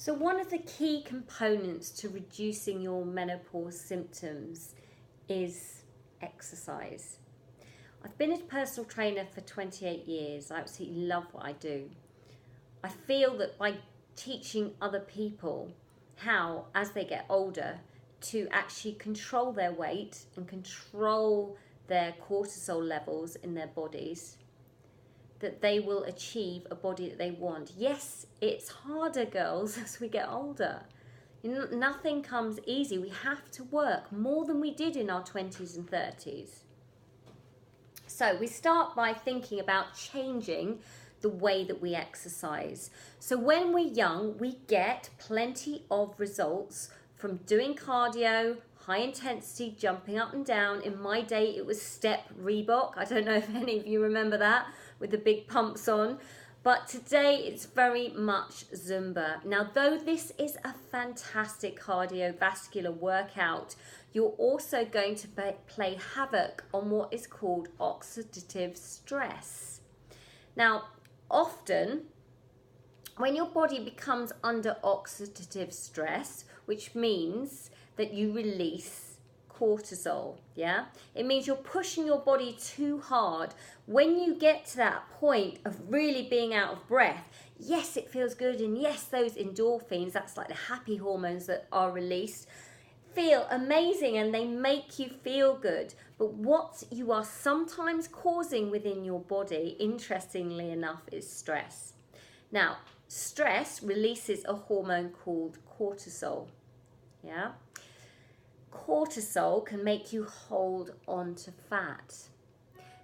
So one of the key components to reducing your menopause symptoms is exercise. I've been a personal trainer for 28 years. I absolutely love what I do. I feel that by teaching other people how, as they get older, to actually control their weight and control their cortisol levels in their bodies, that they will achieve a body that they want. Yes, it's harder, girls, as we get older. Nothing comes easy. We have to work more than we did in our 20s and 30s. So we start by thinking about changing the way that we exercise. So when we're young, we get plenty of results from doing cardio, high intensity, jumping up and down. In my day, it was step Reebok. I don't know if any of you remember that, with the big pumps on. But today it's very much Zumba. Now, though this is a fantastic cardiovascular workout, you're also going to play havoc on what is called oxidative stress. Now, often when your body becomes under oxidative stress, which means that you release cortisol, yeah? It means you're pushing your body too hard. When you get to that point of really being out of breath, yes, it feels good, and yes, those endorphins, that's like the happy hormones that are released, feel amazing and they make you feel good. But what you are sometimes causing within your body, interestingly enough, is stress. Now, stress releases a hormone called cortisol, yeah? Cortisol can make you hold on to fat.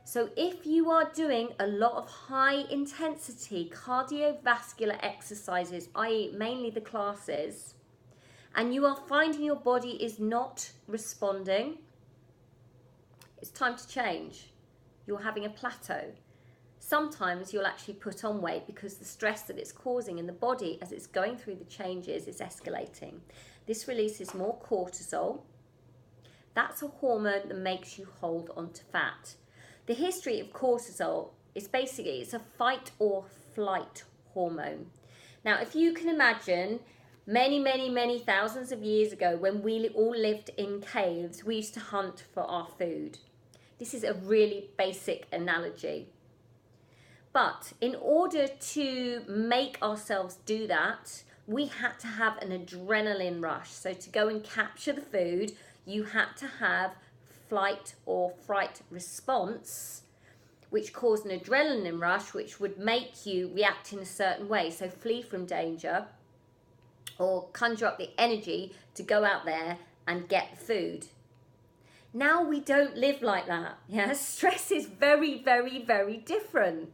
So if you are doing a lot of high intensity cardiovascular exercises, i.e. mainly the classes, and you are finding your body is not responding, it's time to change. You're having a plateau. Sometimes you'll actually put on weight because the stress that it's causing in the body as it's going through the changes is escalating. This releases more cortisol. That's a hormone that makes you hold on to fat. The history of cortisol is basically, it's a fight or flight hormone. Now, if you can imagine many thousands of years ago when we all lived in caves, we used to hunt for our food. This is a really basic analogy. But in order to make ourselves do that, we had to have an adrenaline rush. So to go and capture the food, you had to have flight or fright response, which caused an adrenaline rush, which would make you react in a certain way. So flee from danger or conjure up the energy to go out there and get the food. Now we don't live like that. Yeah, stress is very different.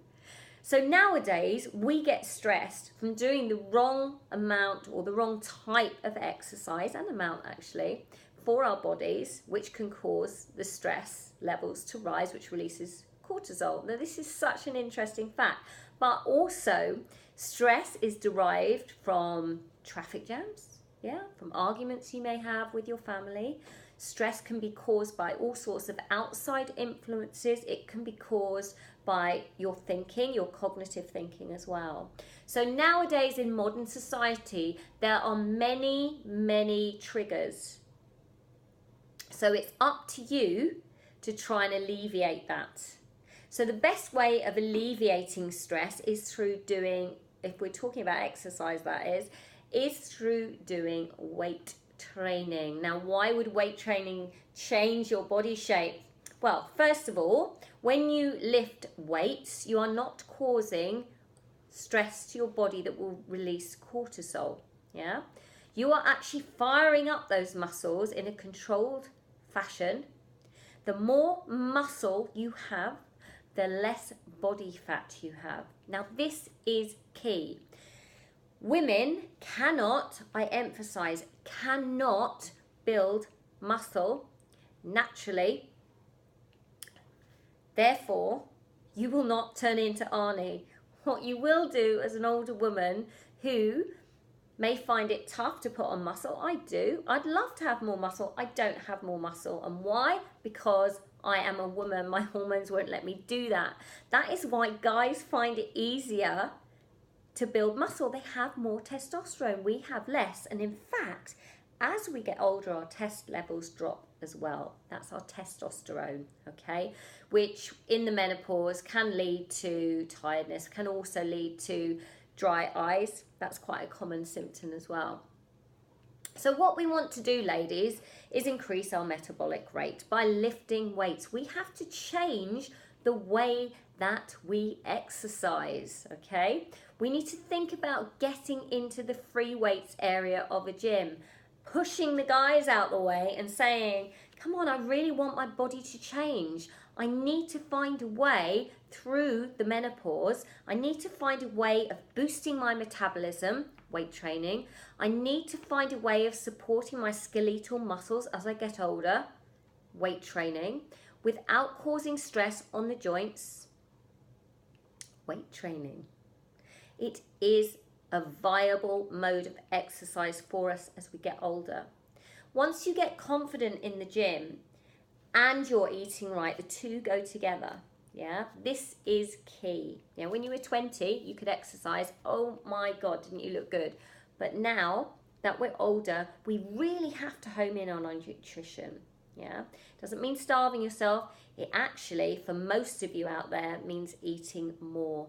So nowadays we get stressed from doing the wrong amount or the wrong type of exercise, and amount actually, for our bodies, which can cause the stress levels to rise, which releases cortisol. Now, this is such an interesting fact, but also stress is derived from traffic jams, yeah, from arguments you may have with your family. Stress can be caused by all sorts of outside influences. It can be caused by your thinking, your cognitive thinking as well. So nowadays in modern society, there are many triggers. So it's up to you to try and alleviate that. So the best way of alleviating stress is through doing, if we're talking about exercise that is through doing weight training. Now, why would weight training change your body shape? Well, first of all, when you lift weights, you are not causing stress to your body that will release cortisol, yeah? You are actually firing up those muscles in a controlled fashion. The more muscle you have, the less body fat you have. Now, this is key. Women cannot, I emphasize, cannot build muscle naturally. Therefore, you will not turn into Arnie. What you will do as an older woman who may find it tough to put on muscle, I do. I'd love to have more muscle. I don't have more muscle. And why? Because I am a woman. My hormones won't let me do that. That is why guys find it easier to build muscle. They have more testosterone. We have less. And in fact, as we get older, our test levels drop as well. That's our testosterone, okay? Which in the menopause can lead to tiredness, can also lead to dry eyes. That's quite a common symptom as well. So what we want to do, ladies, is increase our metabolic rate by lifting weights. We have to change the way that we exercise, okay? We need to think about getting into the free weights area of a gym, pushing the guys out the way and saying, come on, I really want my body to change. I need to find a way through the menopause. I need to find a way of boosting my metabolism, weight training. I need to find a way of supporting my skeletal muscles as I get older, weight training, without causing stress on the joints, weight training. It is a viable mode of exercise for us as we get older. Once you get confident in the gym and you're eating right, the two go together. Yeah, this is key. Yeah, when you were 20, you could exercise. Oh my God, didn't you look good? But now that we're older, we really have to home in on our nutrition. Yeah, doesn't mean starving yourself. It actually, for most of you out there, means eating more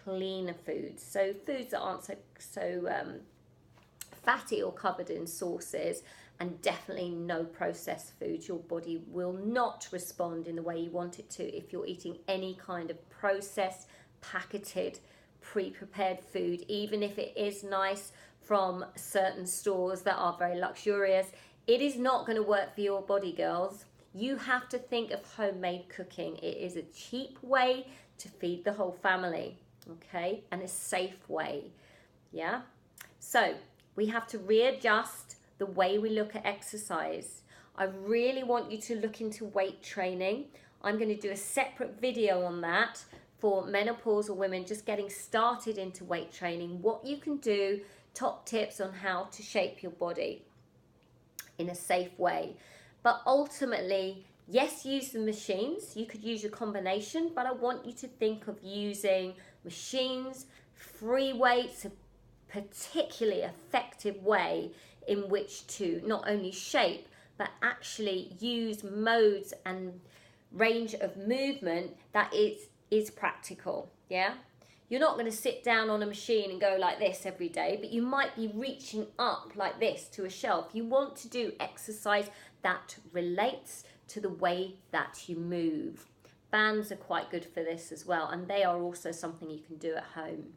cleaner foods. So foods that aren't so fatty or covered in sauces, and definitely no processed foods. Your body will not respond in the way you want it to if you're eating any kind of processed, packeted, pre-prepared food, even if it is nice from certain stores that are very luxurious. It is not going to work for your body, girls. You have to think of homemade cooking. It is a cheap way to feed the whole family, okay, and a safe way. Yeah, so we have to readjust the way we look at exercise. I really want you to look into weight training. I'm going to do a separate video on that for menopausal women just getting started into weight training, what you can do, top tips on how to shape your body in a safe way. But ultimately, yes, use the machines. You could use a combination, but I want you to think of using machines, free weights, a particularly effective way in which to not only shape, but actually use modes and range of movement that is practical, yeah? You're not going to sit down on a machine and go like this every day, but you might be reaching up like this to a shelf. You want to do exercise that relates to the way that you move. Bands are quite good for this as well, and they are also something you can do at home.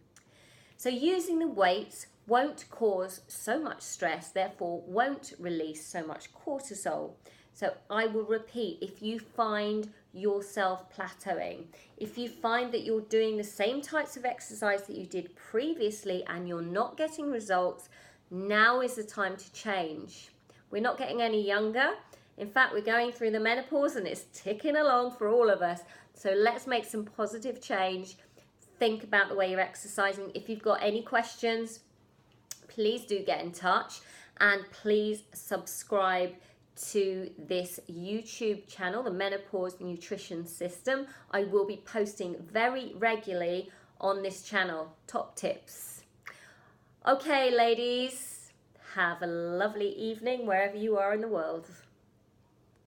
So using the weights won't cause so much stress, therefore won't release so much cortisol. So I will repeat, if you find yourself plateauing, if you find that you're doing the same types of exercise that you did previously and you're not getting results, now is the time to change. We're not getting any younger. In fact, we're going through the menopause and it's ticking along for all of us. So let's make some positive change. Think about the way you're exercising. If you've got any questions, please do get in touch, and please subscribe to this YouTube channel, the Menopause Nutrition System. I will be posting very regularly on this channel, top tips. Okay, ladies, have a lovely evening wherever you are in the world.